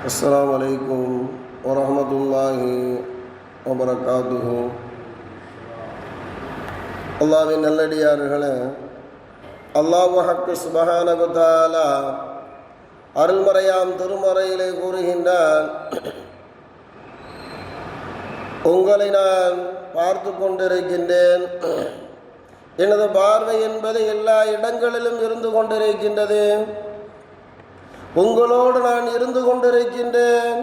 அஸ்ஸலாமு அலைக்கும் வரஹ்மத்துல்லாஹி வபரகாத்துஹு. அல்லாஹ்வின் நல்லடியார்களே, அல்லாஹ் ஹக்கு சுப்ஹானஹு வ தஆலா அருள்மறையாம் திருமறையிலே கூறுகின்றான், உங்களை நான் பார்த்து கொண்டிருக்கின்றேன். எனது பார்வை என்பது எல்லா இடங்களிலும் இருந்து கொண்டிருக்கின்றது. உங்களோடு நான் இருந்து கொண்டிருக்கின்றேன்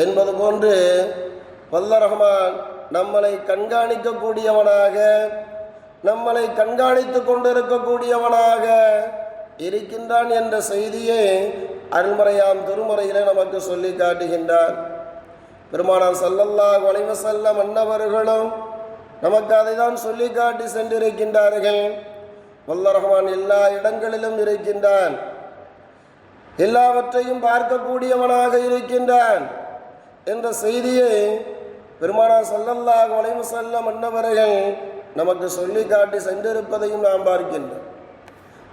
என்பது போன்று வல்ல ரஹ்மான் நம்மளை கண்காணிக்கக்கூடியவனாக, நம்மளை கண்காணித்து கொண்டிருக்கக்கூடியவனாக இருக்கின்றான் என்ற செய்தியை அருள்மறையாம் திருமறையிலே நமக்கு சொல்லி காட்டுகின்றார். பெருமானார் ஸல்லல்லாஹு அலைஹி வஸல்லம் அன்னவர்களும் நமக்கு அதை தான் சொல்லி காட்டி சென்றிருக்கின்றார்கள். வல்ல ரஹ்மான் எல்லா இடங்களிலும் இருக்கின்றான், எல்லாவற்றையும் பார்க்கக்கூடியவனாக இருக்கின்றான் என்ற செய்தியை பெருமானார் ஸல்லல்லாஹு அலைஹி வஸல்லம் அன்னவர்கள் நமக்கு சொல்லி காட்டி சென்றிருப்பதையும் நாம் பார்க்கின்றோம்.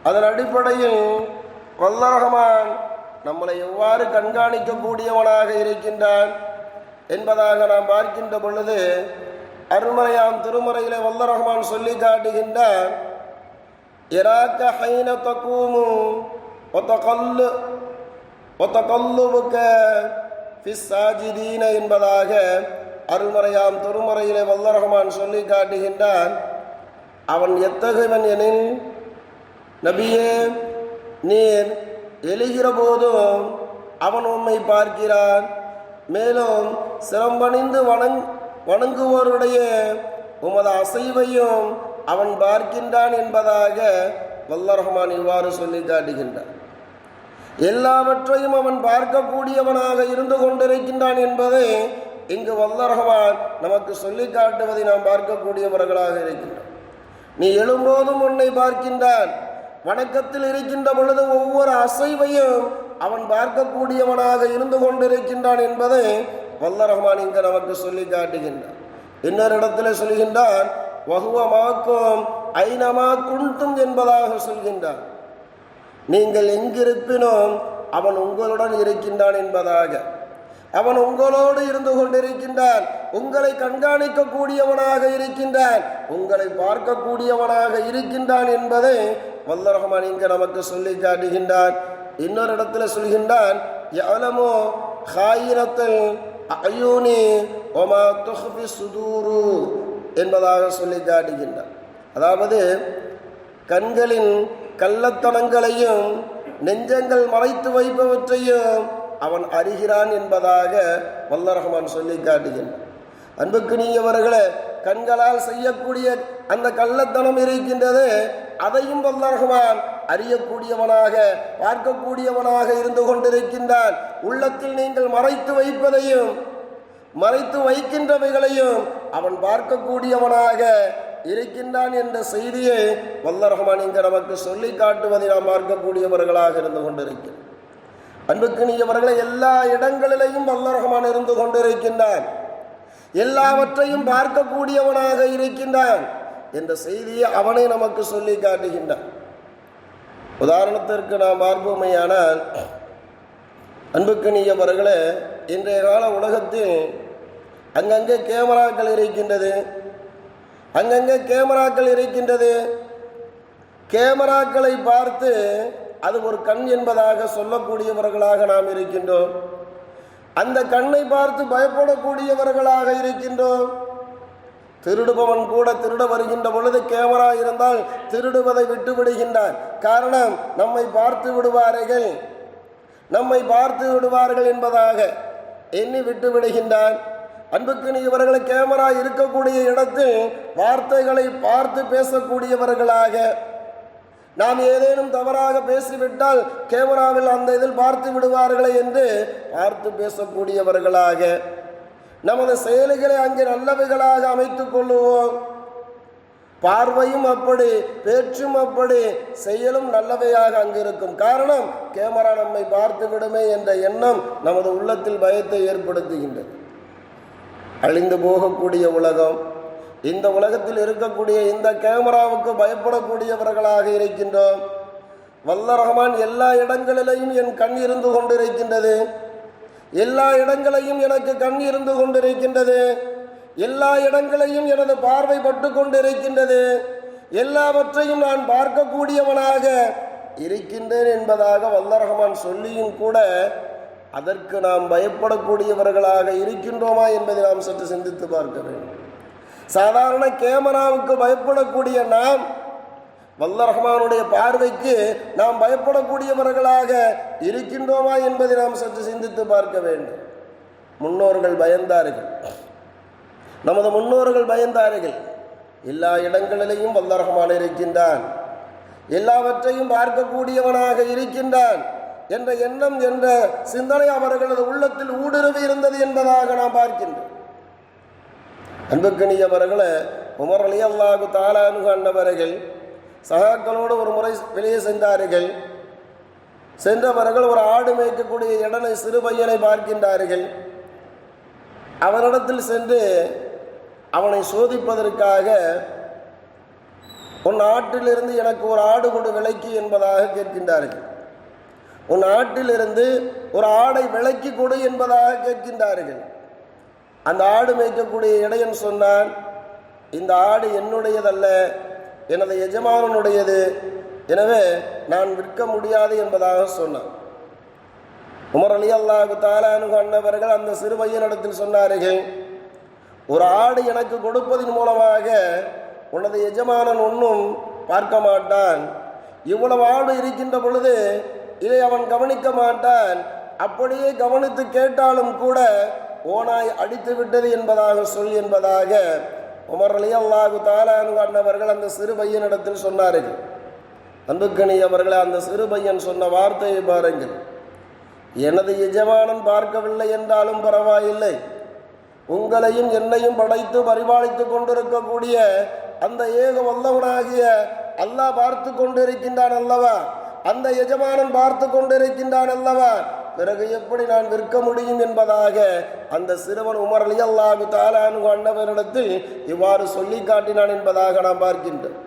அதன் அடிப்படையில் வல்ல ரஹ்மான் நம்மளை எவ்வாறு கண்காணிக்கக்கூடியவனாக இருக்கின்றான் என்பதாக நாம் பார்க்கின்ற பொழுது, அருள்மறையாம் திருமறையிலே வல்ல ரஹ்மான் சொல்லி காட்டுகின்றான், இராக்க ஹைன தகூமு வதகல்லுபுக ஃபிஸ் சாஜிதீன என்பதாக அருள்மறையாம் திருமறையிலே வல்ல ரஹ்மான் சொல்லி காட்டுகின்றான். அவன் எத்தகையவன் எனில், நபியே, நீர் எழுகிற போதும் அவன் உம்மை பார்க்கிறான், மேலும் சிரம்பணிந்து வணங்குவோருடைய உமது அசைவையும் அவன் பார்க்கின்றான் என்பதாக வல்ல ரஹ்மான் இவ்வாறு சொல்லி காட்டுகின்றான். எல்லாவற்றையும் அவன் பார்க்கக்கூடியவனாக இருந்து கொண்டிருக்கின்றான் என்பதை இங்கு வல்ல ரஹ்மான் நமக்கு சொல்லி காட்டுவதை நாம் பார்க்கக்கூடியவர்களாக இருக்கின்றோம். நீ எழும்போதும் உன்னை பார்க்கின்றான், வணக்கத்தில் இருக்கின்ற பொழுது ஒவ்வொரு அசைவையும் அவன் பார்க்கக்கூடியவனாக இருந்து கொண்டிருக்கின்றான் என்பதை வல்ல ரஹ்மான் இங்கு நமக்கு சொல்லி காட்டுகின்றான். இன்னொரு இடத்துல சொல்கின்றான், வஹுவ மாக்கும் ஐனமா குன்தும் என்பதாக சொல்கின்றான். நீங்கள் எங்கிருப்பினும் அவன் உங்களுடன் இருக்கின்றான் என்பதாக. அவன் உங்களோடு இருந்து கொண்டிருக்கின்றான், உங்களை கண்காணிக்கக்கூடியவனாக இருக்கின்றான், உங்களை பார்க்கக்கூடியவனாக இருக்கின்றான் என்பதை வல்ல ரஹ்மான் இங்கு நமக்கு சொல்லி காட்டுகின்றான். இன்னொரு இடத்துல சொல்கின்றான், யஅலமு ஹாயினத்தல் அயூனி வமா துஃபி சுதூரு என்பதாக சொல்லி காட்டுகின்றான். அதாவது கண்களின் கள்ளத்தனங்களையும் நெஞ்சங்கள் மறைத்து வைப்பவற்றையும் அவன் அறிகிறான் என்பதாக வல்ல ரஹ்மான் சொல்லி காட்டுகின்றான். அன்புக்குரியவர்களே, கண்களால் செய்யக்கூடிய அந்த கள்ளத்தனம் இருக்கின்றது, அதையும் வல்ல ரஹ்மான் அறியக்கூடியவனாக, பார்க்கக்கூடியவனாக இருந்து கொண்டிருக்கின்றான். உள்ளத்தில் நீங்கள் மறைத்து வைப்பதையும் மறைத்து வைக்கின்றவைகளையும் அவன் பார்க்கக்கூடியவனாக இருக்கின்றான் என்ற செய்தியை வல்ல ரஹ்மான் இங்கு நமக்கு சொல்லி காட்டுவதை நாம் பார்க்கக்கூடியவர்களாக இருந்து கொண்டிருக்கிறோம். அன்புக்குரியவர்களை, எல்லா இடங்களிலேயும் வல்ல ரஹ்மான் இருந்து கொண்டிருக்கின்றான், எல்லாவற்றையும் பார்க்கக்கூடியவனாக இருக்கின்றான் என்ற செய்தியை அவனை நமக்கு சொல்லி காட்டுகின்றான். உதாரணத்திற்கு நாம் பார்ப்போமையானால், அன்புக்குரியவர்களே, இன்றைய கால உலகத்தில் அங்கங்கே கேமராக்கள் இருக்கின்றது, அங்கங்கே கேமராக்கள் இருக்கின்றது. கேமராக்களை பார்த்து அது ஒரு கண் என்பதாக சொல்லக்கூடியவர்களாக நாம் இருக்கின்றோம். அந்த கண்ணை பார்த்து பயப்படக்கூடியவர்களாக இருக்கின்றோம். திருடுபவன் கூட திருட வருகின்ற பொழுது கேமரா இருந்தால் திருடுவதை விட்டு விடுகின்றான். காரணம், நம்மை பார்த்து விடுவார்கள் என்பதாக எண்ணி விட்டு விடுகின்றான். அன்புக்குரியவர்களை, கேமரா இருக்கக்கூடிய இடத்தில் வார்த்தைகளை பார்த்து பேசக்கூடியவர்களாக, நாம் ஏதேனும் தவறாக பேசிவிட்டால் கேமராவில் அந்த இதில் பார்த்து விடுவார்களே என்று பார்த்து பேசக்கூடியவர்களாக, நமது செயல்களை அங்கே நல்லவைகளாக அமைத்துக் கொள்ளுவோம். பார்வையும் அப்படி, பேச்சும் அப்படி, செயலும் நல்லவையாக அங்கு இருக்கும். காரணம், கேமரா நம்மை பார்த்து விடுமே என்ற எண்ணம் நமது உள்ளத்தில் பயத்தை ஏற்படுத்துகின்றது. அழிந்து போகக்கூடிய உலகம், இந்த உலகத்தில் இருக்கக்கூடிய இந்த கேமராவுக்கு பயப்படக்கூடியவர்களாக இருக்கின்றோம். வல்ல ரஹ்மான் எல்லா இடங்களிலேயும் என் கண் இருந்து கொண்டிருக்கின்றது, எல்லா இடங்களையும் எனக்கு கண் இருந்து கொண்டிருக்கின்றது, எல்லா இடங்களையும் எனது பார்வை பட்டு கொண்டிருக்கின்றது, எல்லாவற்றையும் நான் பார்க்கக்கூடியவனாக இருக்கின்றேன் என்பதாக வல்ல ரஹ்மான் சொல்லியும் கூட அதற்கு நாம் பயப்படக்கூடியவர்களாக இருக்கின்றோமா என்பதை நாம் சற்று சிந்தித்து பார்க்க வேண்டும். சாதாரண கேமராவுக்கு பயப்படக்கூடிய நாம் வல்ல ரஹ்மானுடைய பார்வைக்கு நாம் பயப்படக்கூடியவர்களாக இருக்கின்றோமா என்பதை நாம் சற்று சிந்தித்து பார்க்க வேண்டும். முன்னோர்கள் பயந்தார்கள், நமது முன்னோர்கள் பயந்தார்கள். எல்லா இடங்களிலேயும் வல்ல ரஹ்மான் இருக்கின்றான், எல்லாவற்றையும் பார்க்கக்கூடியவனாக இருக்கின்றான் என்ற எண்ணம் என்ற சிந்தனை அவர்களது உள்ளத்தில் ஊடுருவி இருந்தது என்பதாக நாம் பார்க்கின்றோம். அன்புக்கணியவர்களே, உமர் ரலியல்லாஹு தஆலா அன்ஹு அன்னவர்கள் சகாக்களோடு ஒரு முறை வெளியே சென்றார்கள். சென்றவர்கள் ஒரு ஆடு மேய்க்கக்கூடிய இடனை சிறு பையனை பார்க்கின்றார்கள். அவனிடத்தில் சென்று அவனை சோதிப்பதற்காக, உன் ஆட்டிலிருந்து எனக்கு ஒரு ஆடு கொடு விலைக்கு என்பதாக கேட்கின்றார்கள். உன் ஆட்டிலிருந்து ஒரு ஆடை விலைக்கு கொடு என்பதாக கேட்கின்றார்கள். அந்த ஆடு மேய்க்கக்கூடிய இடையன் சொன்னான், இந்த ஆடு என்னுடையதல்ல, எனது எஜமானனுடையது, எனவே நான் விற்க முடியாது என்பதாக சொன்னான். உமர் ரலியல்லாஹு தஆலா அன்ஹு அன்னவர்கள் அந்த சிறு பையனிடத்தில் சொன்னார்கள், ஒரு ஆடு எனக்கு கொடுப்பதன் மூலமாக உனது எஜமானன் ஒன்றும் பார்க்க மாட்டான், இவ்வளவு ஆடு இருக்கின்ற பொழுது இதை அவன் கவனிக்க மாட்டான், அப்படியே கவனித்து கேட்டாலும் கூட ஓனாய் அடித்து விட்டது என்பதாக சொல் என்பதாக உமர் ரலியல்லாஹு தஆலா அன்ஹு அன்னவர்கள் அந்த சிறு பையனிடத்தில் சொன்னார்கள். அன்புக்கணி அவர்களே, அந்த சிறு பையன் சொன்ன வார்த்தையை பாருங்கள். எனது எஜமானன் பார்க்கவில்லை என்றாலும் பரவாயில்லை, உங்களையும் என்னையும் படைத்து பரிபாலித்து கொண்டிருக்கக்கூடிய அந்த ஏக வல்லவனாகிய அல்லாஹ் பார்த்து கொண்டிருக்கின்றான் அல்லவா, அந்த எஜமானன் பார்த்து கொண்டிருக்கின்றான் அல்லவா, பிறகு எப்படி நான் விற்க முடியும் என்பதாக அந்த சிறுவன் உமர் ரலியல்லாஹு தஆலா அன்ஹு அன்னவரிடத்தில் இவ்வாறு சொல்லி காட்டினான் என்பதாக நாம் பார்க்கின்றோம்.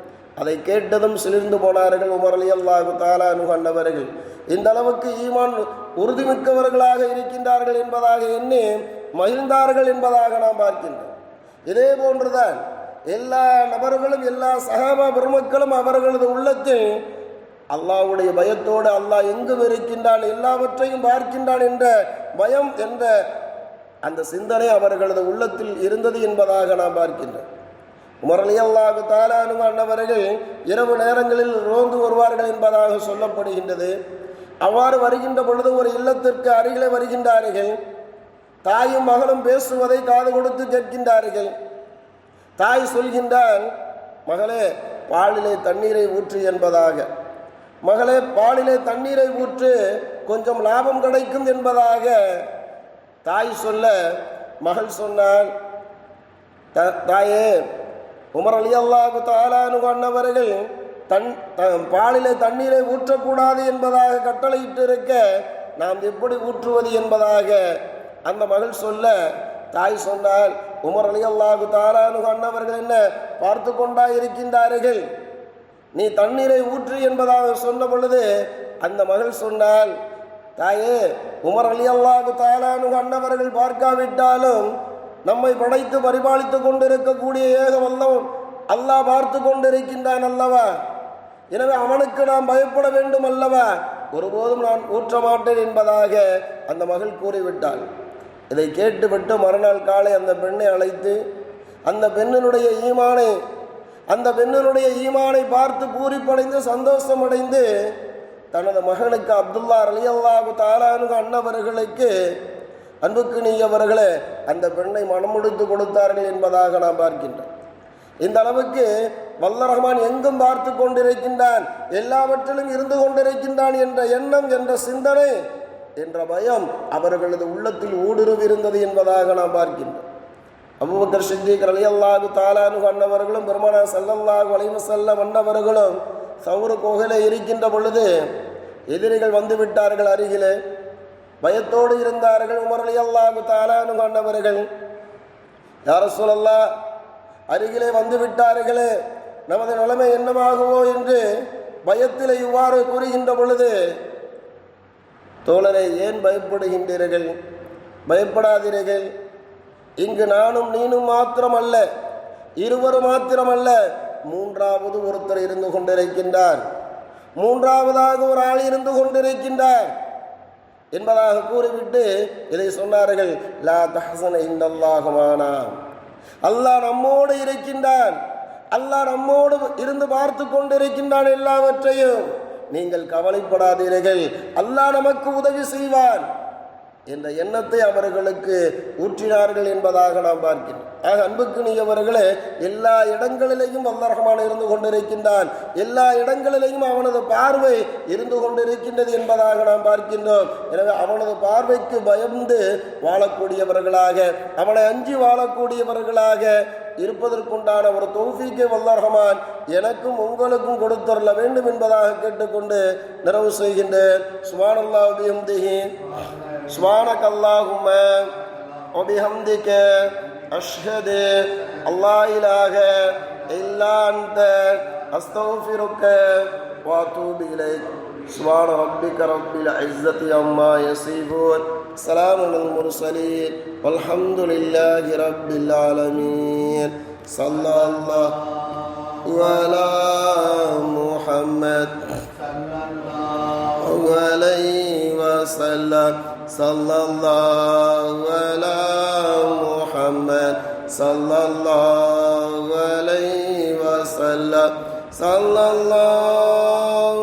அதை கேட்டதும் சிலிர்ந்து போனார்கள் உமர் ரலியல்லாஹு தஆலா அன்ஹு அன்னவர்கள். இந்த அளவுக்கு ஈமான் உறுதிமிக்கவர்களாக இருக்கின்றார்கள் என்பதாக எண்ணி மகிழ்ந்தார்கள் என்பதாக நாம் பார்க்கின்றோம். இதே போன்றுதான் எல்லா நபர்களும், எல்லா சஹாபா பெருமக்களும் அவர்களது உள்ளத்தில் அல்லாஹ்வுடைய பயத்தோடு அல்லாஹ் எங்கும் இருக்கின்றான், எல்லாவற்றையும் பார்க்கின்றான் என்ற பயம் என்ற அந்த சிந்தனை அவர்களது உள்ளத்தில் இருந்தது என்பதாக நாம் பார்க்கின்றோம். உமர் ரலியல்லாஹு தஆலா அன்ஹு அன்னவர்கள் இரவு நேரங்களில் ரோந்து வருவார்கள் என்பதாக சொல்லப்படுகின்றது. அவ்வாறு வருகின்ற பொழுது ஒரு இல்லத்திற்கு அருகிலே வருகின்றார்கள். தாயும் மகளும் பேசுவதை காது கொடுத்து கேட்கின்றார்கள். தாய் சொல்கின்றான், மகளே பாலிலே தண்ணீரை ஊற்று என்பதாக. மகளே பாலிலே தண்ணீரை ஊற்று, கொஞ்சம் லாபம் கிடைக்கும் என்பதாக தாய் சொல்ல, மகள் சொன்னாள், தாயே, உமர் ரலியல்லாஹு தஆலா அன்ஹு அன்னவர்கள் பாலிலே தண்ணீரை ஊற்றக்கூடாது என்பதாக கட்டளையிட்டு இருக்க நாம் எப்படி ஊற்றுவது என்பதாக அந்த மகள் சொல்ல, தாய் சொன்னால், உமர் ரலியல்லாஹு தஆலா அன்ஹு அன்னவர்கள் என்ன பார்த்து கொண்டா இருக்கின்றார்கள், நீ தண்ணீரை ஊற்று என்பதாக சொன்ன பொழுது அந்த மகள் சொன்னால், தாயே, உமர் ரலியல்லாஹு தஆலா அன்ஹு அன்னவர்கள் பார்க்காவிட்டாலும் நம்மை படைத்து பரிபாலித்து கொண்டிருக்கக்கூடிய ஏக வல்லவன் அல்லாஹ் பார்த்து கொண்டிருக்கின்றான் அல்லவா, எனவே அவனுக்கு நாம் பயப்பட வேண்டும் அல்லவா, ஒருபோதும் நான் ஊற்ற மாட்டேன் என்பதாக அந்த மகள் கூறிவிட்டாள். இதை கேட்டுவிட்டு மறுநாள் காலை அந்த பெண்ணை அழைத்து அந்த பெண்ணினுடைய ஈமானை பார்த்து பூரிப்படைந்து சந்தோஷமடைந்து தனது மகனுக்கு அப்துல்லா ரலியல்லாஹு தஆலா அன்ஹு அன்னவர்களுக்கு அன்புக்குரியவர்களே அந்த பெண்ணை மனமுடித்து கொடுத்தார்கள் என்பதாக நாம் பார்க்கின்றோம். இந்த அளவுக்கு வல்ல ரஹ்மான் எங்கும் பார்த்து கொண்டிருக்கின்றான், எல்லாவற்றிலும் இருந்து கொண்டிருக்கின்றான் என்ற எண்ணம், என்ற சிந்தனை, என்ற பயம் அவர்களது உள்ளத்தில் ஊடுருவி இருந்தது என்பதாக நாம் பார்க்கின்றோம். அபூபக்கர் சித்திக் ரலியல்லாஹு தஆலா அன்ஹு அன்னவர்களும் பெருமானார் ஸல்லல்லாஹு அலைஹி வஸல்லம் அன்னவர்களும் சௌர் கோகிலே இருக்கின்ற பொழுது எதிரிகள் வந்து விட்டார்கள். அருகிலே பயத்தோடு இருந்தார்கள் உமர் ரலியல்லாஹு தஆலா அன்ஹு அன்னவர்கள். யா ரசூலல்லாஹ், அருகிலே வந்து விட்டார்களே, நமது நிலைமை என்னமாகுமோ என்று பயத்தில் இவ்வாறு கூறுகின்ற பொழுது, தோழரை ஏன் பயப்படுகின்றீர்கள், பயப்படாதீர்கள். இங்கு நானும் நீனும் மாத்திரமல்ல, இருவர் மாத்திரமல்ல, மூன்றாவது ஒருத்தர் இருந்து கொண்டிருக்கின்றார், மூன்றாவதாக ஒரு ஆள் இருந்து கொண்டிருக்கின்றார் என்பதாக கூறிவிட்டு இதை சொன்னார்கள். லா தஹ்சன இன்னல்லாஹு மானா, அல்லாஹ் நம்மோடு இருக்கின்றான், அல்லாஹ் நம்மோடு இருந்து பார்த்து கொண்டிருக்கின்றான் எல்லாவற்றையும், நீங்கள் கவலைப்படாதீர்கள், அல்லாஹ் நமக்கு உதவி செய்வான் என்ற எண்ணத்தை அவர்களுக்கு ஊற்றினார்கள் என்பதாக நாம் பார்க்கிறோம். ஆக அன்புக்குரியவர்களே, எல்லா இடங்களிலேயும் அல்லாஹ் ரஹ்மான் இருந்து கொண்டிருக்கின்றான், எல்லா இடங்களிலேயும் அவனது பார்வை இருந்து கொண்டிருக்கின்றது என்பதாக நாம் பார்க்கின்றோம். எனவே அவனது பார்வைக்கு பயந்து வாழக்கூடியவர்களாக, அவனை அஞ்சி வாழக்கூடியவர்களாக இருப்பதற்குண்டான ஒரு தௌஃபீக்கை அல்லாஹ் ரஹ்மான் எனக்கும் உங்களுக்கும் கொடுத்தருள வேண்டும் என்பதாக கேட்டுக்கொண்டு நிறைவு செய்கின்றேன். சுப்ஹானல்லாஹி வ பிஹம்திஹி, சுப்ஹானக அல்லாஹும்ம வ பிஹம்திக, அஷ்ஹது அல்லா இலாஹ இல்லா அன்த, அஸ்தக்ஃபிருக வ அத்தூபு இலைக். சுப்ஹான ரப்பிக ரப்பில் இஸ்ஸத்தி அம்மா யசிஃபூன், ஸலாமுன் அலல் முர்ஸலீன், வல்ஹம்துலில்லாஹி ரப்பில் ஆலமீன். ஸல்லல்லாஹு அலா முஹம்மத் அலைஹி வஸல்லம், ஸல்லல்லாஹு அலா முஹம்மத் ஸல்லல்லாஹு அலைஹி வஸல்லம், ஸல்லல்லாஹு